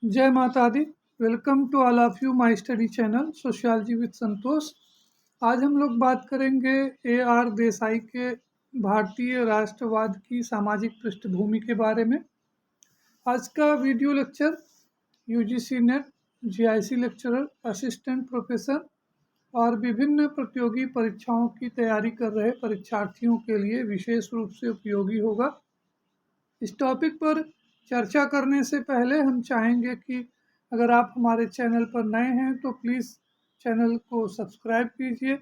जय माता दी। Welcome to all of you my study channel sociology with Santosh. आज हम लोग बात करेंगे AR देसाई के भारतीय राष्ट्रवाद की सामाजिक पृष्ठभूमि के बारे में। आज का video lecture UGC net, GIC lecturer, assistant professor और विभिन्न प्रतियोगी परीक्षाओं की तैयारी कर रहे परीक्षार्थियों के लिए विशेष रूप से उपयोगी होगा। इस टॉपिक पर चर्चा करने से पहले हम चाहेंगे कि अगर आप हमारे चैनल पर नए हैं तो प्लीज़ चैनल को सब्सक्राइब कीजिए,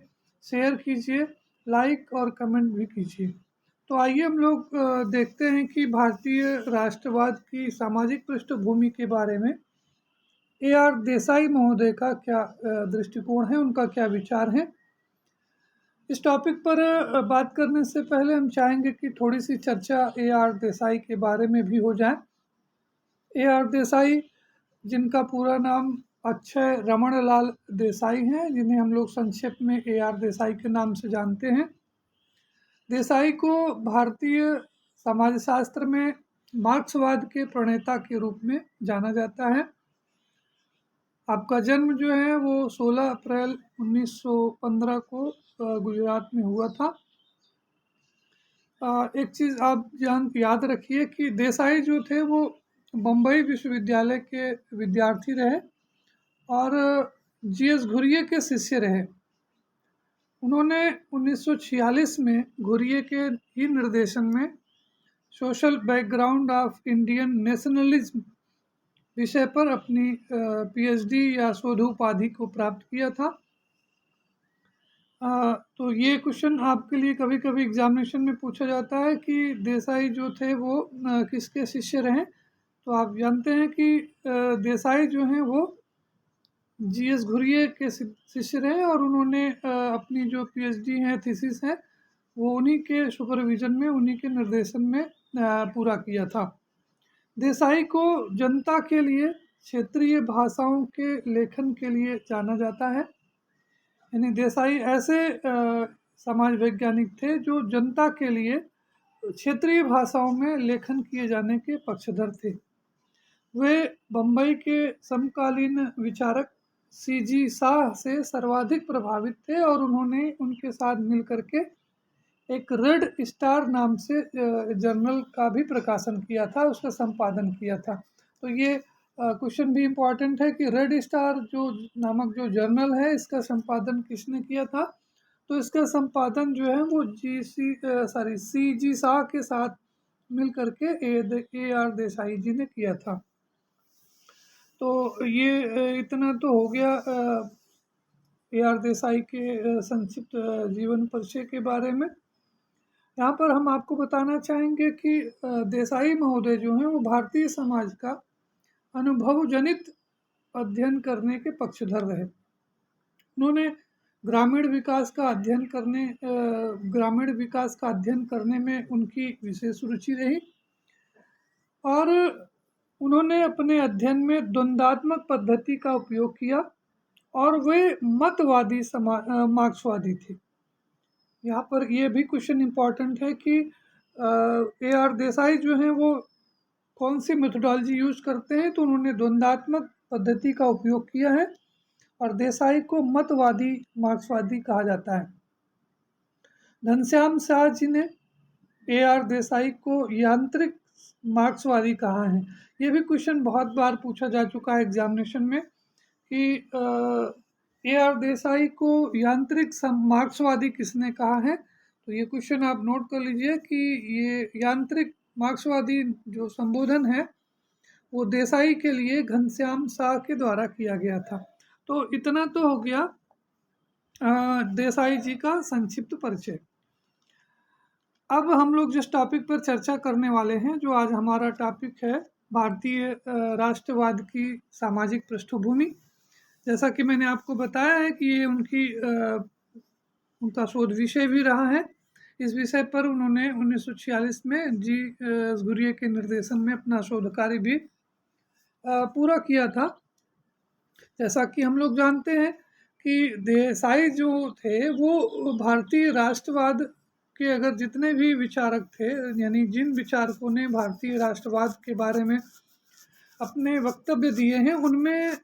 शेयर कीजिए, लाइक और कमेंट भी कीजिए। तो आइए हम लोग देखते हैं कि भारतीय राष्ट्रवाद की सामाजिक पृष्ठभूमि के बारे में AR देसाई महोदय का क्या दृष्टिकोण है, उनका क्या विचार है। इस टॉपिक पर बात करने से पहले हम चाहेंगे कि थोड़ी सी चर्चा AR देसाई के बारे में भी हो जाए। AR देसाई, जिनका पूरा नाम अक्षय रमण लाल देसाई है, जिन्हें हम लोग संक्षेप में AR देसाई के नाम से जानते हैं। देसाई को भारतीय समाजशास्त्र में मार्क्सवाद के प्रणेता के रूप में जाना जाता है। आपका जन्म जो है वो 16 अप्रैल 1915 को गुजरात में हुआ था। एक चीज़ आप याद रखिए कि देसाई जो थे वो बम्बई विश्वविद्यालय के विद्यार्थी रहे और GS घुरिये के शिष्य रहे। उन्होंने 1946 में घुरिये के ही निर्देशन में social background of Indian nationalism विषय पर अपनी PhD या शोध उपाधि को प्राप्त किया था। तो ये क्वेश्चन आपके लिए कभी कभी एग्जामिनेशन में पूछा जाता है कि देसाई जो थे वो किसके शिष्य रहे। तो आप जानते हैं कि देसाई जो हैं वो GS घुरिये के शिष्य रहे और उन्होंने अपनी जो PhD है, थीसिस है, वो उन्हीं के सुपरविजन में, उन्हीं के निर्देशन में पूरा किया था। देसाई को जनता के लिए क्षेत्रीय भाषाओं के लेखन के लिए जाना जाता है। यानी देसाई ऐसे समाज वैज्ञानिक थे जो जनता के लिए क्षेत्रीय भाषाओं में लेखन किए जाने के पक्षधर थे। वे बम्बई के समकालीन विचारक CG शाह से सर्वाधिक प्रभावित थे और उन्होंने उनके साथ मिलकर के एक रेड स्टार नाम से जर्नल का भी प्रकाशन किया था, उसका संपादन किया था। तो ये क्वेश्चन भी इम्पॉर्टेंट है कि रेड स्टार जो नामक जो जर्नल है, इसका संपादन किसने किया था। तो इसका संपादन जो है वो CG शाह के साथ मिल करके AR देसाई जी ने किया था। तो ये इतना तो हो गया AR देसाई के संक्षिप्त जीवन परिचय के बारे में। यहाँ पर हम आपको बताना चाहेंगे कि देसाई महोदय जो हैं वो भारतीय समाज का अनुभव जनित अध्ययन करने के पक्षधर रहे। उन्होंने ग्रामीण विकास का अध्ययन करने में उनकी विशेष रुचि रही और उन्होंने अपने अध्ययन में द्वंद्वात्मक पद्धति का उपयोग किया और वे मतवादी मार्क्सवादी थे। यहाँ पर ये भी क्वेश्चन इम्पॉर्टेंट है कि AR देसाई जो हैं वो कौन सी मेथोडोलॉजी यूज करते हैं। तो उन्होंने द्वंद्वात्मक पद्धति का उपयोग किया है और देसाई को मतवादी मार्क्सवादी कहा जाता है। घनश्याम शाह जी ने AR देसाई को यांत्रिक मार्क्सवादी कहा है। ये भी क्वेश्चन बहुत बार पूछा जा चुका है एग्जामिनेशन में कि AR देसाई को यांत्रिक मार्क्सवादी किसने कहा है। तो ये क्वेश्चन आप नोट कर लीजिए कि ये यांत्रिक मार्क्सवादी जो संबोधन है वो देसाई के लिए घनश्याम शाह के द्वारा किया गया था। तो इतना तो हो गया देसाई जी का संक्षिप्त परिचय। अब हम लोग जिस टॉपिक पर चर्चा करने वाले हैं, जो आज हमारा टॉपिक है भारतीय राष्ट्रवाद की सामाजिक पृष्ठभूमि। जैसा कि मैंने आपको बताया है कि ये उनका शोध विषय भी रहा है। इस विषय पर उन्होंने 1946 में GS घुरिये के निर्देशन में अपना शोध कार्य भी पूरा किया था। जैसा कि हम लोग जानते हैं कि देसाई जो थे वो भारतीय राष्ट्रवाद के अगर जितने भी विचारक थे, यानी जिन विचारकों ने भारतीय राष्ट्रवाद के बारे में अपने वक्तव्य दिए हैं उनमें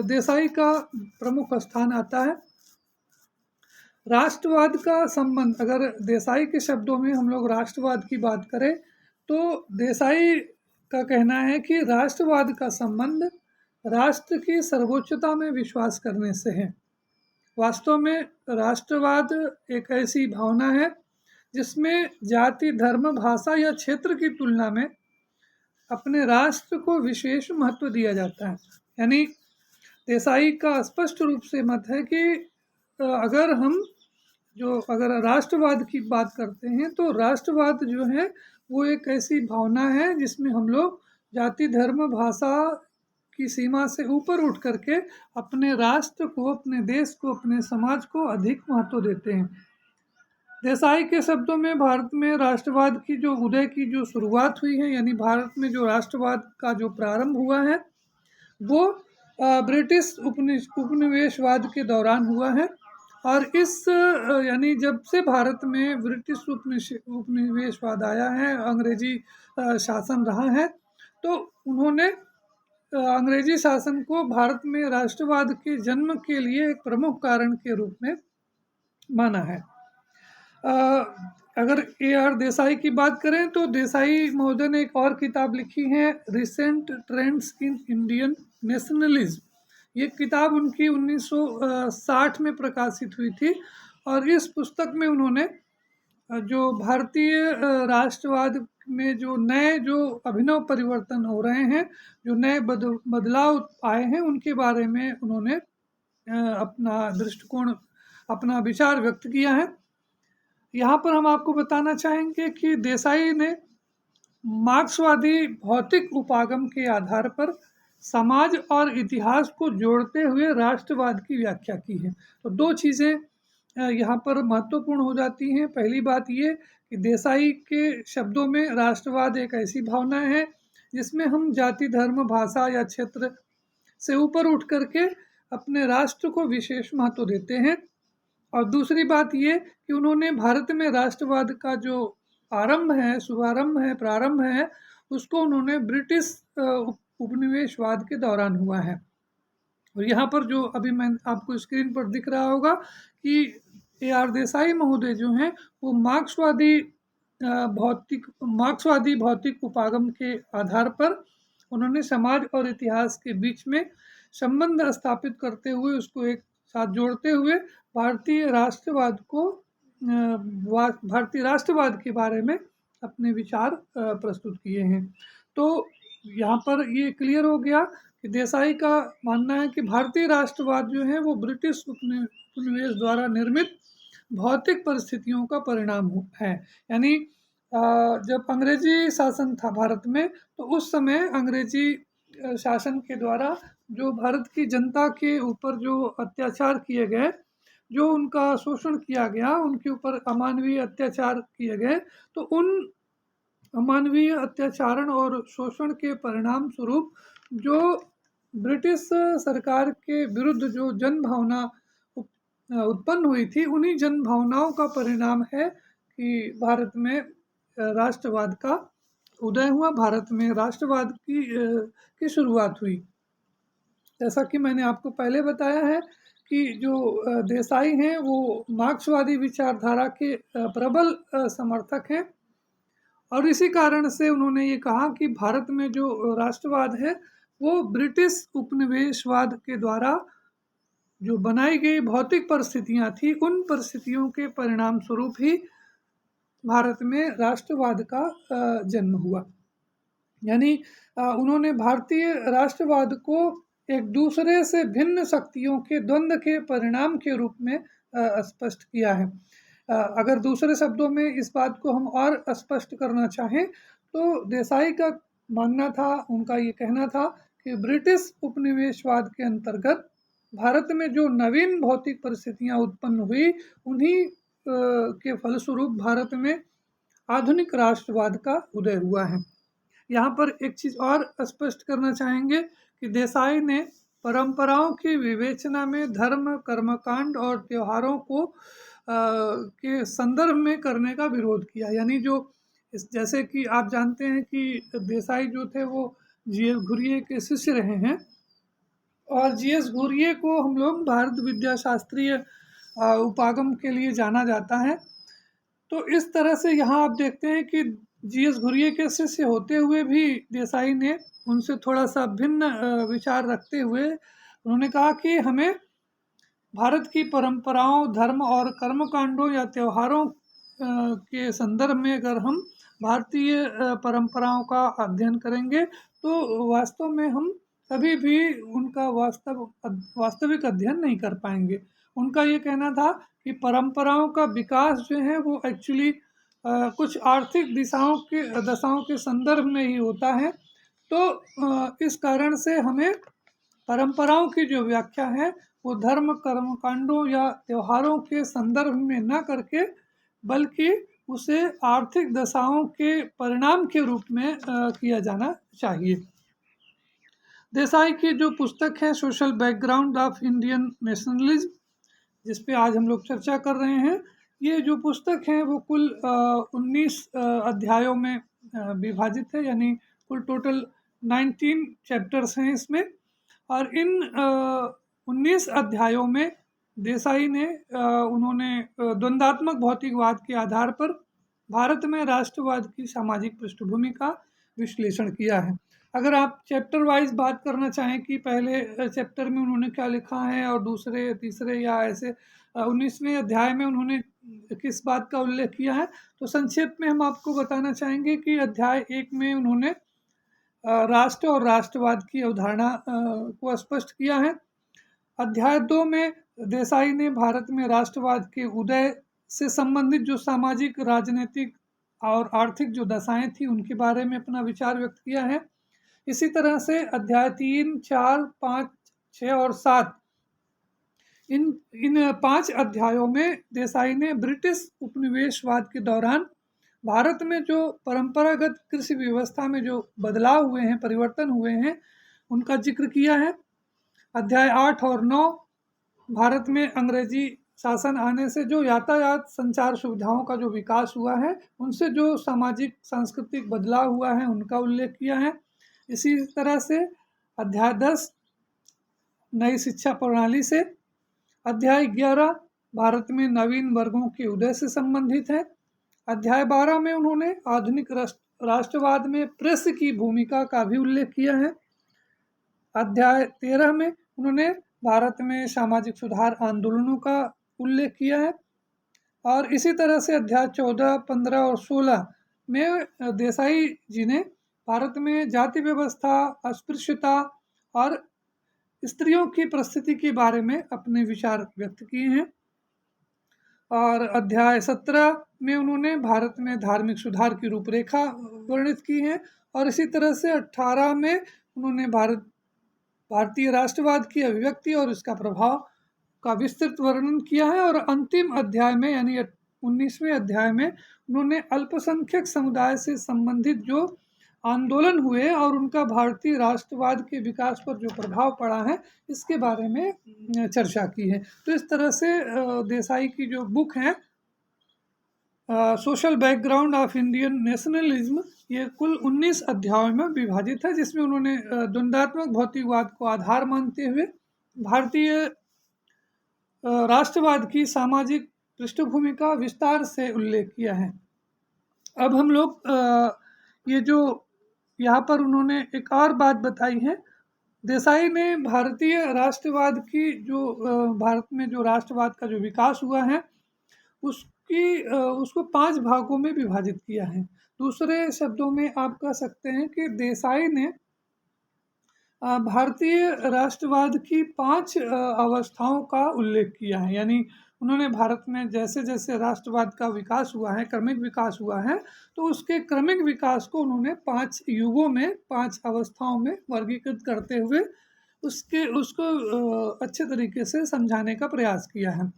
देसाई का प्रमुख स्थान आता है। राष्ट्रवाद का संबंध, अगर देसाई के शब्दों में हम लोग राष्ट्रवाद की बात करें तो देसाई का कहना है कि राष्ट्रवाद का संबंध राष्ट्र की सर्वोच्चता में विश्वास करने से है। वास्तव में राष्ट्रवाद एक ऐसी भावना है जिसमें जाति, धर्म, भाषा या क्षेत्र की तुलना में अपने राष्ट्र को विशेष महत्व दिया जाता है। यानी देसाई का स्पष्ट रूप से मत है कि अगर राष्ट्रवाद की बात करते हैं तो राष्ट्रवाद जो है वो एक ऐसी भावना है जिसमें हम लोग जाति, धर्म, भाषा की सीमा से ऊपर उठ करके अपने राष्ट्र को, अपने देश को, अपने समाज को अधिक महत्व देते हैं। देसाई के शब्दों में भारत में राष्ट्रवाद की जो उदय की जो शुरुआत हुई है, यानी भारत में जो राष्ट्रवाद का जो प्रारंभ हुआ है वो ब्रिटिश उपनिवेशवाद के दौरान हुआ है। और यानी जब से भारत में ब्रिटिश उपनिवेशवाद आया है, अंग्रेजी शासन रहा है, तो उन्होंने अंग्रेजी शासन को भारत में राष्ट्रवाद के जन्म के लिए एक प्रमुख कारण के रूप में माना है। अगर AR देसाई की बात करें तो देसाई महोदय ने एक और किताब लिखी है, recent trends in Indian nationalism. ये किताब उनकी 1960 में प्रकाशित हुई थी और इस पुस्तक में उन्होंने जो भारतीय राष्ट्रवाद में जो नए जो अभिनव परिवर्तन हो रहे हैं, जो नए बदलाव आए हैं, उनके बारे में उन्होंने अपना दृष्टिकोण, अपना विचार व्यक्त किया है। यहाँ पर हम आपको बताना चाहेंगे कि देसाई ने मार्क्सवादी भौतिक उपागम के आधार पर समाज और इतिहास को जोड़ते हुए राष्ट्रवाद की व्याख्या की है। तो दो चीज़ें यहाँ पर महत्वपूर्ण हो जाती हैं। पहली बात ये कि देसाई के शब्दों में राष्ट्रवाद एक ऐसी भावना है जिसमें हम जाति, धर्म, भाषा या क्षेत्र से ऊपर उठ करके अपने राष्ट्र को विशेष महत्व देते हैं। और दूसरी बात ये कि उन्होंने भारत में राष्ट्रवाद का जो प्रारंभ है, उसको उन्होंने ब्रिटिश उपनिवेशवाद के दौरान हुआ है। और यहाँ पर जो अभी मैं आपको स्क्रीन पर दिख रहा होगा कि AR देसाई महोदय जो हैं वो मार्क्सवादी भौतिक उपागम के आधार पर उन्होंने समाज और इतिहास के बीच में संबंध स्थापित करते हुए, उसको एक साथ जोड़ते हुए भारतीय राष्ट्रवाद के बारे में अपने विचार प्रस्तुत किए हैं। तो यहाँ पर ये क्लियर हो गया कि देसाई का मानना है कि भारतीय राष्ट्रवाद जो है वो ब्रिटिश उपनिवेश द्वारा निर्मित भौतिक परिस्थितियों का परिणाम है। यानी जब अंग्रेजी शासन था भारत में, तो उस समय अंग्रेजी शासन के द्वारा जो भारत की जनता के ऊपर जो अत्याचार किए गए, जो उनका शोषण किया गया, उनके ऊपर अमानवीय अत्याचार किए गए, तो उन अमानवीय अत्याचारण और शोषण के परिणाम स्वरूप जो ब्रिटिश सरकार के विरुद्ध जो जन भावना उत्पन्न हुई थी, उन्हीं जन भावनाओं का परिणाम है कि भारत में राष्ट्रवाद का उदय हुआ, भारत में राष्ट्रवाद की शुरुआत हुई। जैसा कि मैंने आपको पहले बताया है कि जो देसाई हैं वो मार्क्सवादी विचारधारा के प्रबल समर्थक हैं और इसी कारण से उन्होंने ये कहा कि भारत में जो राष्ट्रवाद है वो ब्रिटिश उपनिवेशवाद के द्वारा जो बनाई गई भौतिक परिस्थितियां थी, उन परिस्थितियों के परिणाम स्वरूप ही भारत में राष्ट्रवाद का जन्म हुआ। यानी उन्होंने भारतीय राष्ट्रवाद को एक दूसरे से भिन्न शक्तियों के द्वंद्व के परिणाम के रूप में स्पष्ट किया है। अगर दूसरे शब्दों में इस बात को हम और स्पष्ट करना चाहें तो देसाई का मानना था, उनका ये कहना था कि ब्रिटिश उपनिवेशवाद के अंतर्गत भारत में जो नवीन भौतिक परिस्थितियां उत्पन्न हुई, उन्हीं के फलस्वरूप भारत में आधुनिक राष्ट्रवाद का उदय हुआ है। यहाँ पर एक चीज़ और स्पष्ट करना चाहेंगे कि देसाई ने परंपराओं की विवेचना में धर्म, कर्मकांड और त्योहारों को के संदर्भ में करने का विरोध किया। यानी जो जैसे कि आप जानते हैं कि देसाई जो थे वो जी.एस. घुरिये के शिष्य रहे हैं और जी.एस. घुरिये को हम लोग भारत विद्या शास्त्रीय उपागम के लिए जाना जाता है। तो इस तरह से यहाँ आप देखते हैं कि जी.एस. घुरिये के शिष्य होते हुए भी देसाई ने उनसे थोड़ा सा भिन्न विचार रखते हुए उन्होंने कहा कि हमें भारत की परंपराओं, धर्म और कर्मकांडों या त्योहारों के संदर्भ में अगर हम भारतीय परंपराओं का अध्ययन करेंगे तो वास्तव में हम कभी भी उनका वास्तविक अध्ययन नहीं कर पाएंगे। उनका ये कहना था कि परंपराओं का विकास जो है वो एक्चुअली कुछ आर्थिक दशाओं के संदर्भ में ही होता है। तो इस कारण से हमें परंपराओं की जो व्याख्या है वो धर्म, कर्मकांडों या त्योहारों के संदर्भ में न करके बल्कि उसे आर्थिक दशाओं के परिणाम के रूप में किया जाना चाहिए। देसाई की जो पुस्तक है social background of Indian nationalism, जिस पे आज हम लोग चर्चा कर रहे हैं, ये जो पुस्तक है वो कुल 19 अध्यायों में विभाजित है, यानी कुल टोटल 19 चैप्टर्स हैं इसमें। और इन 19 अध्यायों में देसाई ने उन्होंने द्वंद्वात्मक भौतिकवाद के आधार पर भारत में राष्ट्रवाद की सामाजिक पृष्ठभूमि का विश्लेषण किया है। अगर आप चैप्टर वाइज बात करना चाहें कि पहले चैप्टर में उन्होंने क्या लिखा है और दूसरे, तीसरे या ऐसे 19वें अध्याय में उन्होंने किस बात का उल्लेख किया है, तो संक्षेप में हम आपको बताना चाहेंगे कि अध्याय 1 में उन्होंने राष्ट्र और राष्ट्रवाद की अवधारणा को स्पष्ट किया है। अध्याय 2 में देसाई ने भारत में राष्ट्रवाद के उदय से संबंधित जो सामाजिक, राजनीतिक और आर्थिक जो दशाएं थी उनके बारे में अपना विचार व्यक्त किया है। इसी तरह से अध्याय 3, 4, 5, 6 और 7 इन 5 अध्यायों में देसाई ने ब्रिटिश उपनिवेशवाद के दौरान भारत में जो परंपरागत कृषि व्यवस्था में जो बदलाव हुए हैं, परिवर्तन हुए हैं, उनका जिक्र किया है। अध्याय 8 और 9 भारत में अंग्रेजी शासन आने से जो यातायात संचार सुविधाओं का जो विकास हुआ है, उनसे जो सामाजिक सांस्कृतिक बदलाव हुआ है उनका उल्लेख किया है। इसी तरह से अध्याय 10 नई शिक्षा प्रणाली से, अध्याय 11 भारत में नवीन वर्गों के उदय से संबंधित है। अध्याय 12 में उन्होंने आधुनिक राष्ट्रवाद में प्रेस की भूमिका का भी उल्लेख किया है। अध्याय 13 में उन्होंने भारत में सामाजिक सुधार आंदोलनों का उल्लेख किया है। और इसी तरह से अध्याय 14, 15 और 16 में देसाई जी ने भारत में जाति व्यवस्था, अस्पृश्यता और स्त्रियों की परिस्थिति के बारे में अपने विचार व्यक्त किए हैं। और अध्याय 17 में उन्होंने भारत में धार्मिक सुधार की रूपरेखा वर्णित की है। और इसी तरह से 18 में उन्होंने भारतीय राष्ट्रवाद की अभिव्यक्ति और इसका प्रभाव का विस्तृत वर्णन किया है। और अंतिम अध्याय में यानी 19वें अध्याय में उन्होंने अल्पसंख्यक समुदाय से संबंधित जो आंदोलन हुए और उनका भारतीय राष्ट्रवाद के विकास पर जो प्रभाव पड़ा है, इसके बारे में चर्चा की है। तो इस तरह से देसाई की जो बुक है social background of Indian nationalism, ये कुल 19 अध्यायों में विभाजित है, जिसमें उन्होंने द्वंद्वात्मक भौतिकवाद को आधार मानते हुए भारतीय राष्ट्रवाद की सामाजिक पृष्ठभूमि का विस्तार से उल्लेख किया है। अब हम लोग ये जो यहाँ पर उन्होंने एक और बात बताई है, देसाई ने भारतीय राष्ट्रवाद की जो भारत में जो राष्ट्रवाद का जो विकास हुआ है उसको 5 भागों में विभाजित किया है। दूसरे शब्दों में आप कह सकते हैं कि देसाई ने भारतीय राष्ट्रवाद की 5 अवस्थाओं का उल्लेख किया है। यानी उन्होंने भारत में जैसे जैसे राष्ट्रवाद का विकास हुआ है, क्रमिक विकास हुआ है, तो उसके क्रमिक विकास को उन्होंने 5 युगों में, 5 अवस्थाओं में वर्गीकृत करते हुए उसको अच्छे तरीके से समझाने का प्रयास किया है।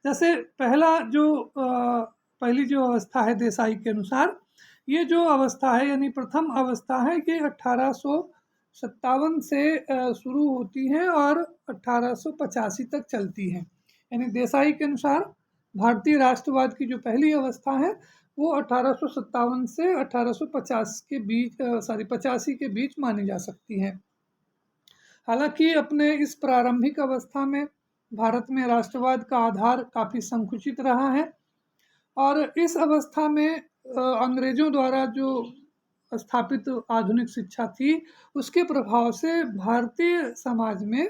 जैसे पहली जो अवस्था है देसाई के अनुसार, ये जो अवस्था है यानी प्रथम अवस्था है कि 1857 से शुरू होती है और 1885 तक चलती है। यानी देसाई के अनुसार भारतीय राष्ट्रवाद की जो पहली अवस्था है वो 1857 से 1850 के बीच 85 के बीच मानी जा सकती है। हालांकि अपने इस प्रारंभिक अवस्था में भारत में राष्ट्रवाद का आधार काफ़ी संकुचित रहा है और इस अवस्था में अंग्रेजों द्वारा जो स्थापित आधुनिक शिक्षा थी, उसके प्रभाव से भारतीय समाज में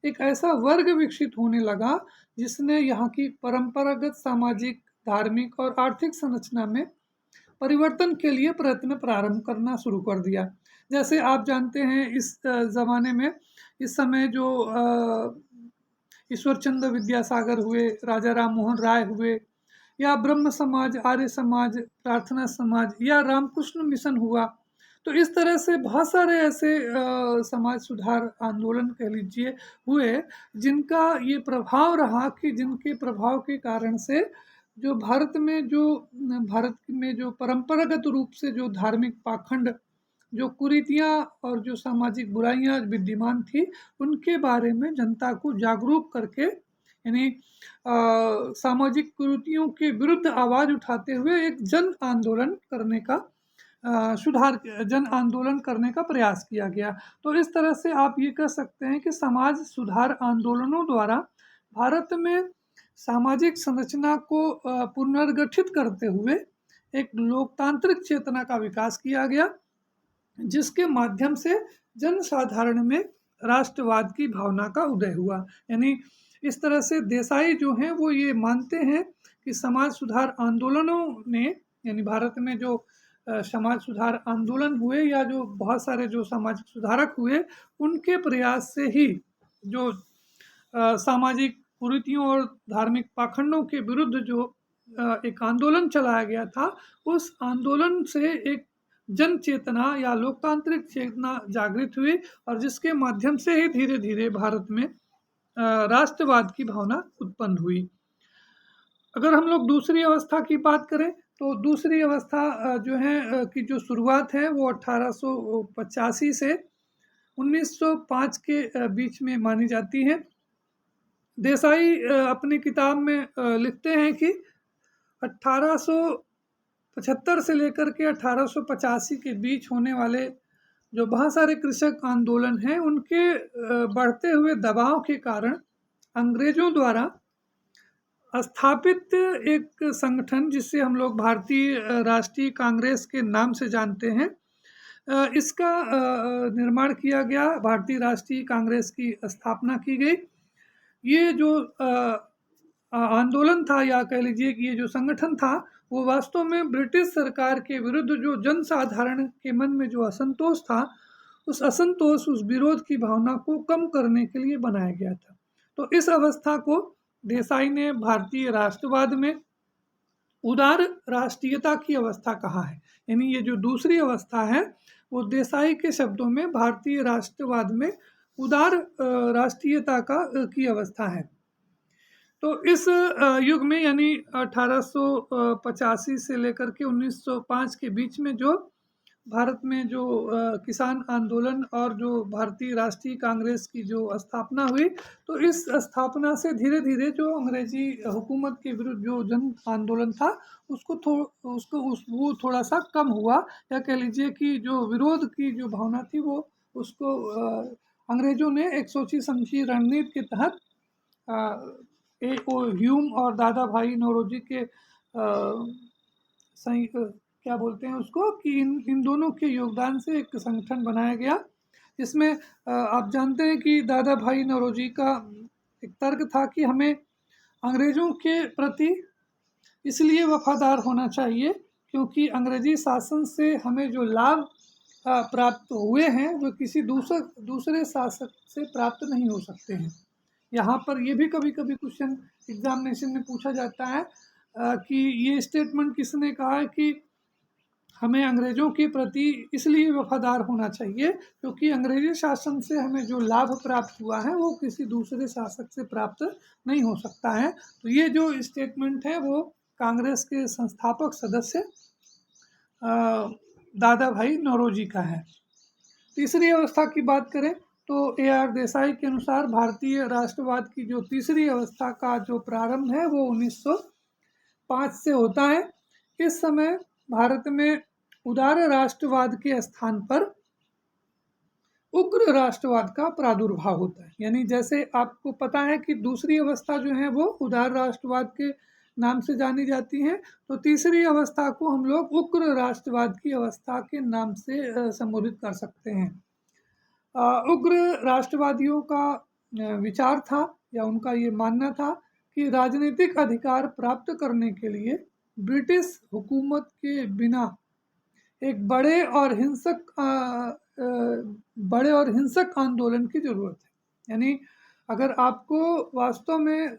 एक ऐसा वर्ग विकसित होने लगा जिसने यहाँ की परंपरागत सामाजिक, धार्मिक और आर्थिक संरचना में परिवर्तन के लिए प्रयत्न प्रारंभ करना शुरू कर दिया। जैसे आप जानते हैं इस ज़माने में इस समय जो ईश्वर चंद्र विद्यासागर हुए, राजा राम मोहन राय हुए, या ब्रह्म समाज, आर्य समाज, प्रार्थना समाज या रामकृष्ण मिशन हुआ, तो इस तरह से बहुत सारे ऐसे समाज सुधार आंदोलन कह लीजिए हुए जिनका ये प्रभाव रहा कि जिनके प्रभाव के कारण से जो भारत में जो परंपरागत रूप से जो धार्मिक पाखंड, जो कुरीतियाँ और जो सामाजिक बुराइयाँ विद्यमान थी, उनके बारे में जनता को जागरूक करके यानी सामाजिक कुरीतियों के विरुद्ध आवाज़ उठाते हुए एक जन आंदोलन करने का प्रयास किया गया। तो इस तरह से आप ये कह सकते हैं कि समाज सुधार आंदोलनों द्वारा भारत में सामाजिक संरचना को पुनर्गठित करते हुए एक लोकतांत्रिक चेतना का विकास किया गया, जिसके माध्यम से जनसाधारण में राष्ट्रवाद की भावना का उदय हुआ। यानी इस तरह से देसाई जो हैं वो ये मानते हैं कि समाज सुधार आंदोलनों ने, यानी भारत में जो समाज सुधार आंदोलन हुए या जो बहुत सारे जो सामाजिक सुधारक हुए, उनके प्रयास से ही जो सामाजिक कुरीतियों और धार्मिक पाखंडों के विरुद्ध जो एक आंदोलन चलाया गया था, उस आंदोलन से एक जन चेतना या लोकतांत्रिक चेतना जागृत हुई और जिसके माध्यम से ही धीरे धीरे भारत में राष्ट्रवाद की भावना उत्पन्न हुई। अगर हम लोग दूसरी अवस्था की बात करें तो दूसरी अवस्था जो है की जो शुरुआत है वो 1885 से 1905 के बीच में मानी जाती है। देसाई अपनी किताब में लिखते हैं कि 1875 से लेकर के 1885 के बीच होने वाले जो बहुत सारे कृषक आंदोलन हैं, उनके बढ़ते हुए दबाव के कारण अंग्रेजों द्वारा स्थापित एक संगठन जिसे हम लोग भारतीय राष्ट्रीय कांग्रेस के नाम से जानते हैं, इसका निर्माण किया गया। भारतीय राष्ट्रीय कांग्रेस की स्थापना की गई। ये जो आंदोलन था या कह लीजिए कि ये जो संगठन था, वो वास्तव में ब्रिटिश सरकार के विरुद्ध जो जनसाधारण के मन में जो असंतोष था, उस असंतोष, उस विरोध की भावना को कम करने के लिए बनाया गया था। तो इस अवस्था को देसाई ने भारतीय राष्ट्रवाद में उदार राष्ट्रीयता की अवस्था कहा है। यानी ये जो दूसरी अवस्था है वो देसाई के शब्दों में भारतीय राष्ट्रवाद में उदार राष्ट्रीयता की अवस्था है। तो इस युग में यानी 1885 से लेकर के 1905 के बीच में जो भारत में जो किसान आंदोलन और जो भारतीय राष्ट्रीय कांग्रेस की जो स्थापना हुई, तो इस स्थापना से धीरे धीरे जो अंग्रेजी हुकूमत के विरुद्ध जो जन आंदोलन था वो थोड़ा सा कम हुआ, या कह लीजिए कि जो विरोध की जो भावना थी वो उसको अंग्रेजों ने एक सोची समझी रणनीति के तहत ह्यूम और दादा भाई नौरोजी के क्या बोलते हैं उसको कि इन दोनों के योगदान से एक संगठन बनाया गया, जिसमें आप जानते हैं कि दादा भाई नौरोजी का एक तर्क था कि हमें अंग्रेज़ों के प्रति इसलिए वफादार होना चाहिए क्योंकि अंग्रेजी शासन से हमें जो लाभ प्राप्त हुए हैं वो किसी दूसरे शासक से प्राप्त नहीं हो सकते हैं। यहाँ पर ये भी कभी कभी क्वेश्चन एग्जामिनेशन में पूछा जाता है कि ये स्टेटमेंट किसने कहा है कि हमें अंग्रेज़ों के प्रति इसलिए वफादार होना चाहिए क्योंकि अंग्रेजी शासन से हमें जो लाभ प्राप्त हुआ है वो किसी दूसरे शासक से प्राप्त नहीं हो सकता है। तो ये जो स्टेटमेंट है वो कांग्रेस के संस्थापक सदस्य दादा भाई नौरोजी का है। तीसरी अवस्था की बात करें तो AR देसाई के अनुसार भारतीय राष्ट्रवाद की जो तीसरी अवस्था का जो प्रारंभ है वो 1905 से होता है। इस समय भारत में उदार राष्ट्रवाद के स्थान पर उग्र राष्ट्रवाद का प्रादुर्भाव होता है। यानी जैसे आपको पता है कि दूसरी अवस्था जो है वो उदार राष्ट्रवाद के नाम से जानी जाती है, तो तीसरी अवस्था को हम लोग उग्र राष्ट्रवाद की अवस्था के नाम से संबोधित कर सकते हैं। उग्र राष्ट्रवादियों का विचार था या उनका ये मानना था कि राजनीतिक अधिकार प्राप्त करने के लिए ब्रिटिश हुकूमत के बिना एक बड़े और हिंसक आंदोलन की ज़रूरत है। यानी अगर आपको वास्तव में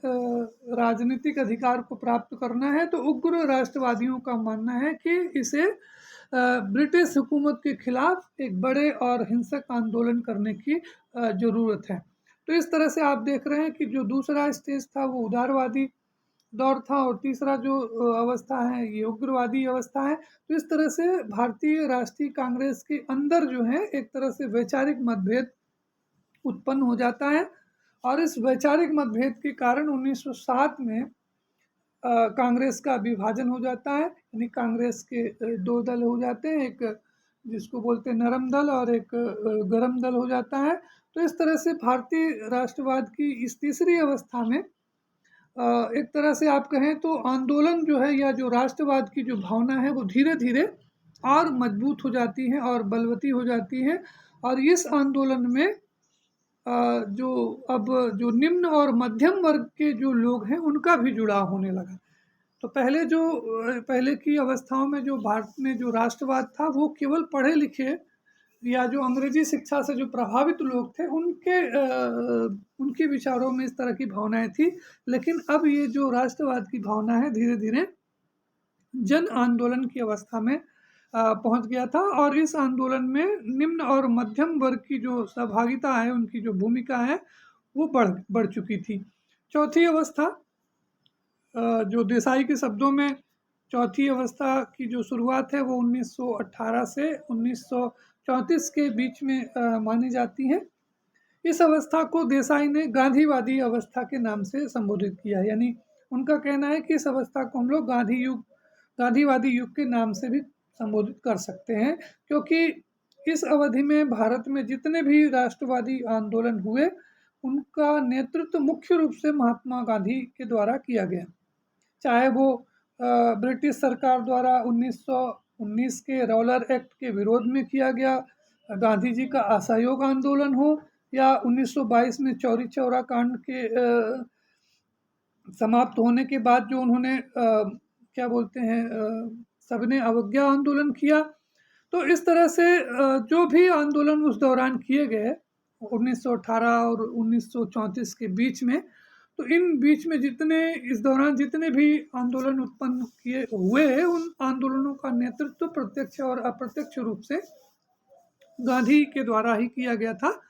राजनीतिक अधिकार को प्राप्त करना है तो उग्र राष्ट्रवादियों का मानना है कि इसे ब्रिटिश हुकूमत के खिलाफ एक बड़े और हिंसक आंदोलन करने की ज़रूरत है। तो इस तरह से आप देख रहे हैं कि जो दूसरा स्टेज था वो उदारवादी दौर था और तीसरा जो अवस्था है ये उग्रवादी अवस्था है। तो इस तरह से भारतीय राष्ट्रीय कांग्रेस के अंदर जो है एक तरह से वैचारिक मतभेद उत्पन्न हो जाता है और इस वैचारिक मतभेद के कारण 1907 में कांग्रेस का विभाजन हो जाता है। यानी कांग्रेस के दो दल हो जाते हैं, एक जिसको बोलते हैं नरम दल और एक गरम दल हो जाता है। तो इस तरह से भारतीय राष्ट्रवाद की इस तीसरी अवस्था में एक तरह से आप कहें तो आंदोलन जो है या जो राष्ट्रवाद की जो भावना है वो धीरे धीरे और मजबूत हो जाती है और बलवती हो जाती है। और इस आंदोलन में जो अब जो निम्न और मध्यम वर्ग के जो लोग हैं उनका भी जुड़ाव होने लगा। तो पहले की अवस्थाओं में जो भारत में जो राष्ट्रवाद था वो केवल पढ़े लिखे या जो अंग्रेजी शिक्षा से जो प्रभावित लोग थे उनके विचारों में इस तरह की भावनाएं थी। लेकिन अब ये जो राष्ट्रवाद की भावना है धीरे धीरे जन आंदोलन की अवस्था में पहुंच गया था और इस आंदोलन में निम्न और मध्यम वर्ग की जो सहभागिता है, उनकी जो भूमिका है वो बढ़ चुकी थी। चौथी अवस्था जो देसाई के शब्दों में चौथी अवस्था की जो शुरुआत है वो 1918 से 1934 के बीच में मानी जाती है। इस अवस्था को देसाई ने गांधीवादी अवस्था के नाम से संबोधित किया है। यानी उनका कहना है कि इस अवस्था को हम लोग गांधीवादी युग के नाम से भी संबोधित कर सकते हैं, क्योंकि इस अवधि में भारत में जितने भी राष्ट्रवादी आंदोलन हुए उनका नेतृत्व मुख्य रूप से महात्मा गांधी के द्वारा किया गया। चाहे वो ब्रिटिश सरकार द्वारा 1919 के रॉलर एक्ट के विरोध में किया गया गांधी जी का असहयोग आंदोलन हो या 1922 में चौरी चौरा कांड के समाप्त होने के बाद जो उन्होंने क्या बोलते हैं सबने अवज्ञा आंदोलन किया। तो इस तरह से जो भी आंदोलन उस दौरान किए गए 1918 और 1934 के बीच में, तो इन बीच में इस दौरान जितने भी आंदोलन उत्पन्न किए हुए उन आंदोलनों का नेतृत्व प्रत्यक्ष और अप्रत्यक्ष रूप से गांधी के द्वारा ही किया गया था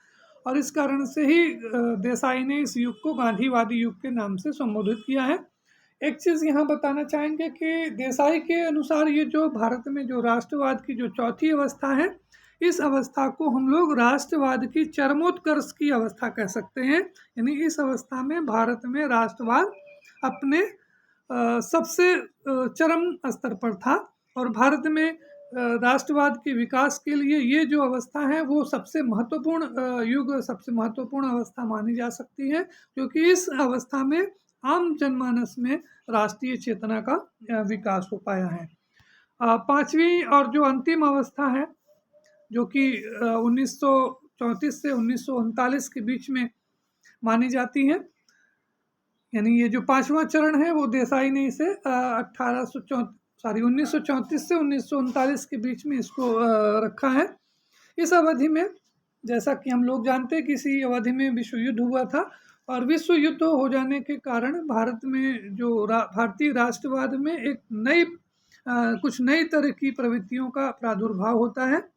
और इस कारण से ही देसाई ने इस युग को गांधीवादी युग के नाम से संबोधित किया है। एक चीज़ यहाँ बताना चाहेंगे कि देसाई के अनुसार ये जो भारत में जो राष्ट्रवाद की जो चौथी अवस्था है, इस अवस्था को हम लोग राष्ट्रवाद की चरमोत्कर्ष की अवस्था कह सकते हैं। यानी इस अवस्था में भारत में राष्ट्रवाद अपने सबसे चरम स्तर पर था और भारत में राष्ट्रवाद के विकास के लिए ये जो अवस्था है वो सबसे महत्वपूर्ण सबसे महत्वपूर्ण अवस्था मानी जा सकती है, क्योंकि इस अवस्था में आम जनमानस में राष्ट्रीय चेतना का विकास हो पाया है। पांचवी और जो अंतिम अवस्था है जो कि 1934 से 1939 के बीच में मानी जाती है, यानी ये जो पांचवा चरण है वो देसाई ने इसे 1934 से 1939 के बीच में इसको रखा है। इस अवधि में जैसा कि हम लोग जानते हैं कि इसी अवधि में विश्व युद्ध हुआ था और विश्व युद्ध हो जाने के कारण भारत में जो भारतीय राष्ट्रवाद में एक कुछ नई तरह की प्रवृत्तियों का प्रादुर्भाव होता है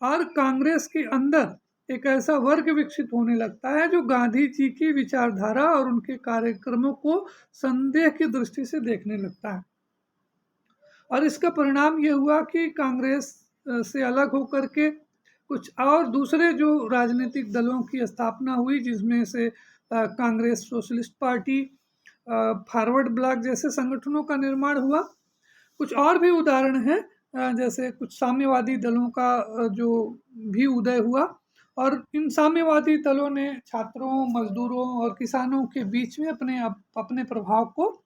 और कांग्रेस के अंदर एक ऐसा वर्ग विकसित होने लगता है जो गांधी जी की विचारधारा और उनके कार्यक्रमों को संदेह की दृष्टि से देखने लगता है। और इसका परिणाम ये हुआ कि कांग्रेस से अलग होकर के कुछ और दूसरे जो राजनीतिक दलों की स्थापना हुई, जिसमें से Congress socialist party, forward block जैसे संगठनों का निर्माण हुआ। कुछ और भी उदाहरण हैं, जैसे कुछ साम्यवादी दलों का जो भी उदय हुआ, और इन साम्यवादी दलों ने छात्रों, मजदूरों और किसानों के बीच में अपने प्रभाव को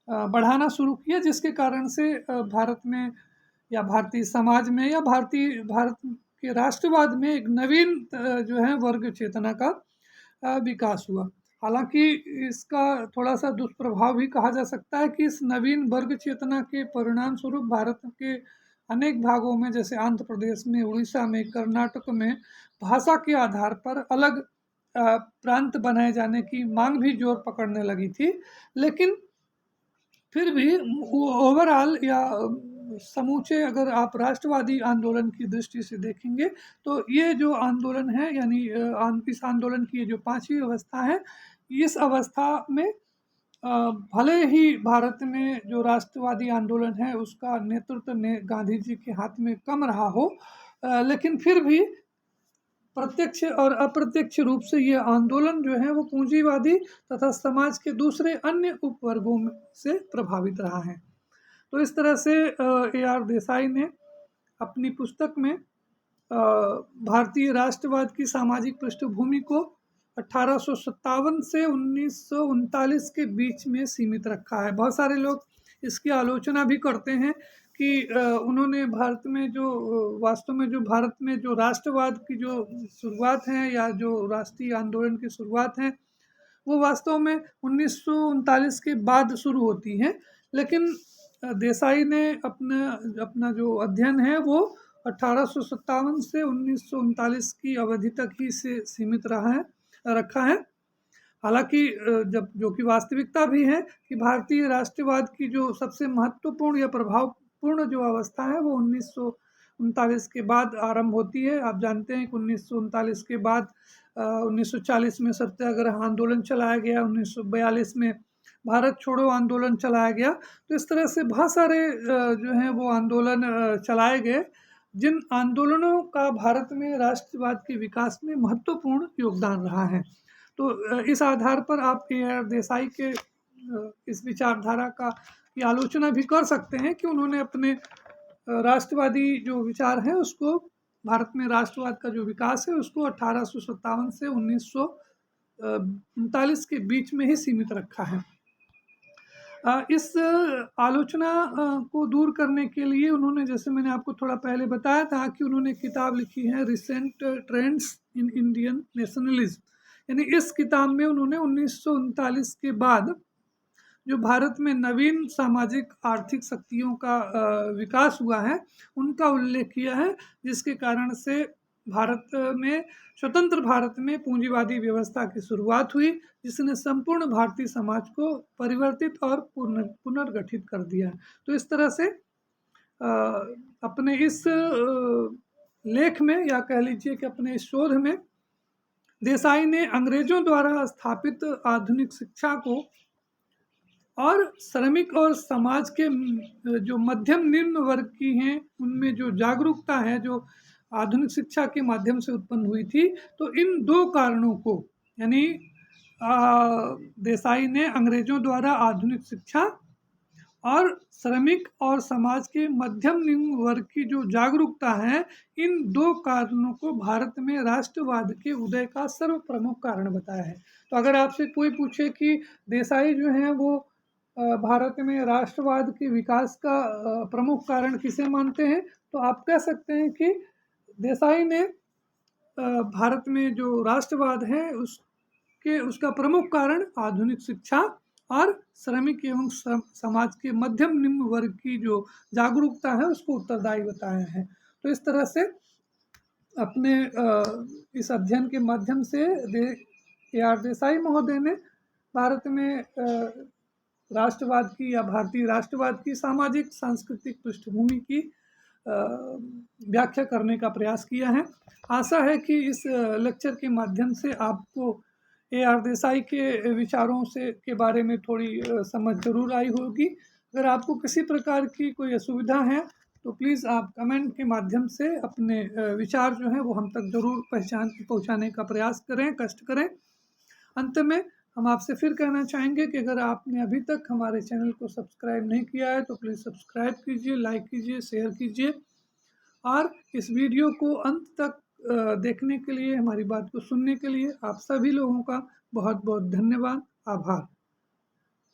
बढ़ाना शुरू किया, जिसके कारण से भारत में या भारतीय समाज में या भारत के राष्ट्रवाद में एक नवीन जो है वर्ग चेतना का विकास हुआ। हालांकि इसका थोड़ा सा दुष्प्रभाव भी कहा जा सकता है कि इस नवीन वर्ग चेतना के परिणाम स्वरूप भारत के अनेक भागों में, जैसे आंध्र प्रदेश में, उड़ीसा में, कर्नाटक में, भाषा के आधार पर अलग प्रांत बनाए जाने की मांग भी जोर पकड़ने लगी थी। लेकिन फिर भी ओवरऑल या समूचे अगर आप राष्ट्रवादी आंदोलन की दृष्टि से देखेंगे तो ये जो आंदोलन है, यानी इस आंदोलन की जो पांचवी अवस्था है, इस अवस्था में भले ही भारत में जो राष्ट्रवादी आंदोलन है उसका नेतृत्व गांधी जी के हाथ में कम रहा हो, लेकिन फिर भी प्रत्यक्ष और अप्रत्यक्ष रूप से ये आंदोलन जो है वो पूंजीवादी तथा समाज के दूसरे अन्य उपवर्गों से प्रभावित रहा है। तो इस तरह से AR देसाई ने अपनी पुस्तक में भारतीय राष्ट्रवाद की सामाजिक पृष्ठभूमि को 1857 से 1939 के बीच में सीमित रखा है। बहुत सारे लोग इसकी आलोचना भी करते हैं कि उन्होंने भारत में जो वास्तव में जो भारत में जो राष्ट्रवाद की जो शुरुआत है या जो राष्ट्रीय आंदोलन की शुरुआत है वो वास्तव में 1939 के बाद शुरू होती है। लेकिन देसाई ने अपना जो अध्ययन है वो 1857 से 1939 की अवधि तक ही से सीमित रखा है। हालांकि जब जो कि वास्तविकता भी है कि भारतीय राष्ट्रवाद की जो सबसे महत्वपूर्ण या प्रभावपूर्ण जो अवस्था है वो 1939 के बाद आरंभ होती है। आप जानते हैं कि 1939 के बाद 1940 में सत्याग्रह आंदोलन चलाया गया, 1942 में भारत छोड़ो आंदोलन चलाया गया। तो इस तरह से बहुत सारे जो हैं वो आंदोलन चलाए गए, जिन आंदोलनों का भारत में राष्ट्रवाद के विकास में महत्वपूर्ण योगदान रहा है। तो इस आधार पर आप AR देसाई के इस विचारधारा का की आलोचना भी कर सकते हैं कि उन्होंने अपने राष्ट्रवादी जो विचार है उसको, भारत में राष्ट्रवाद का जो विकास है उसको 1857 से 1939 के बीच में ही सीमित रखा है। इस आलोचना को दूर करने के लिए उन्होंने, जैसे मैंने आपको थोड़ा पहले बताया था कि उन्होंने किताब लिखी है recent trends in Indian nationalism, यानी इस किताब में उन्होंने 1939 के बाद जो भारत में नवीन सामाजिक आर्थिक शक्तियों का विकास हुआ है उनका उल्लेख किया है, जिसके कारण से भारत में, स्वतंत्र भारत में पूंजीवादी व्यवस्था की शुरुआत हुई, जिसने संपूर्ण भारतीय समाज को परिवर्तित और पुनर्गठित कर दिया। तो इस तरह से अपने इस लेख में, या कह लीजिए कि अपने इस शोध में, देसाई ने अंग्रेजों द्वारा स्थापित आधुनिक शिक्षा को और श्रमिक और समाज के जो मध्यम निम्न वर्ग की हैं उनमें जो जागरूकता है जो आधुनिक शिक्षा के माध्यम से उत्पन्न हुई थी, तो इन दो कारणों को, यानी देसाई ने अंग्रेजों द्वारा आधुनिक शिक्षा और श्रमिक और समाज के मध्यम निम्न वर्ग की जो जागरूकता है, इन दो कारणों को भारत में राष्ट्रवाद के उदय का सर्व प्रमुख कारण बताया है। तो अगर आपसे कोई पूछे कि देसाई जो हैं वो भारत में राष्ट्रवाद के विकास का प्रमुख कारण किसे मानते हैं, तो आप कह सकते हैं कि देसाई ने भारत में जो राष्ट्रवाद है उसका प्रमुख कारण आधुनिक शिक्षा और श्रमिक एवं समाज के मध्यम निम्न वर्ग की जो जागरूकता है उसको उत्तरदायी बताया है। तो इस तरह से अपने इस अध्ययन के माध्यम से AR देसाई महोदय ने भारत में राष्ट्रवाद की या भारतीय राष्ट्रवाद की सामाजिक सांस्कृतिक पृष्ठभूमि की व्याख्या करने का प्रयास किया है। आशा है कि इस लेक्चर के माध्यम से आपको AR देसाई के विचारों से के बारे में थोड़ी समझ जरूर आई होगी। अगर आपको किसी प्रकार की कोई असुविधा है तो प्लीज़ आप कमेंट के माध्यम से अपने विचार जो हैं वो हम तक ज़रूर पहुँचाने का प्रयास करें, कष्ट करें। अंत में हम आपसे फिर कहना चाहेंगे कि अगर आपने अभी तक हमारे चैनल को सब्सक्राइब नहीं किया है तो प्लीज़ सब्सक्राइब कीजिए, लाइक कीजिए, शेयर कीजिए और इस वीडियो को अंत तक देखने के लिए, हमारी बात को सुनने के लिए आप सभी लोगों का बहुत बहुत धन्यवाद, आभार।